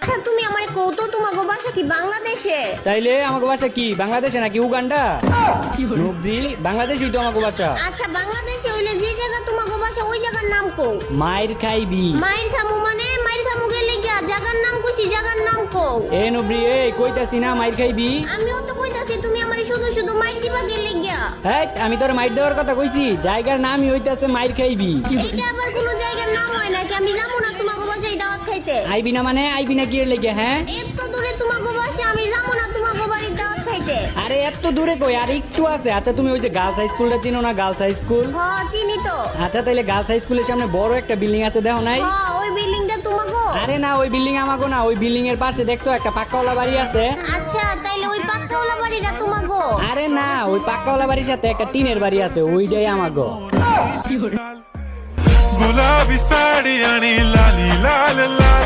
আচ্ছা তুমি আমারে কৌতো তোমাগো বাসা কি বাংলাদেশে? তাইলে আমাকে বাসা কি বাংলাদেশে নাকি উগান্ডা? নবরি বাংলাদেশই তো আমাকে বাসা। আচ্ছা বাংলাদেশে হইলে যে জায়গা তোমাগো বাসা ওই জায়গার নাম কও। মাইর খাইবি। মাইর খামু মানে মাইর খামু গেলে গিয়া জায়গার নাম কইছি, জায়গার নাম কও। এ নবরি এ কইতাছি না মাইর খাইবি। আমিও তো কইতাছি তুমি আমারে শুধু শুধু মাইর দিবা গেলে গিয়া। হ্যাঁ আমি তোর মাইর দেওয়ার কথা কইছি, জায়গার নামই হইতাছে মাইর খাইবি। এইটা আবার কোন জায়গার নাম হয় নাকি? আমি যাবো না তোমাগো বাসায় দাওয়াত খাইতে। আইবি না মানে আইবি না কি এর লেগে? হ্যাঁ এত দূরে তোমাগো বাসা, আমি যাবো না তোমাগো বাড়ির দাওয়াত খাইতে। আরে এত দূরে কই, আর একটু আছে। আচ্ছা তুমি ওই যে গার্লস হাই স্কুলটা চিনো না? Girls high school. হ্যাঁ চিনি তো। আচ্ছা তাইলে গার্লস হাই স্কুলের সামনে বড় একটা বিল্ডিং আছে, দেখো নাই? হ্যাঁ ওই বিল্ডিংটা তোমাগো? আরে না ওই বিল্ডিং আমাগো না, ওই বিল্ডিং এর পাশে দেখছো একটা পাক্কাওয়ালা বাড়ি আছে। আচ্ছা তাইলে ওই পাক্কাওয়ালা বাড়িটা তোমাগো? আরে না ওই পাক্কাওয়ালা বাড়ির সাথে একটা টিনের বাড়ি আছে, ওইটাই আমাগো। गुलाबी साड़ी आणि लाली लाल लाल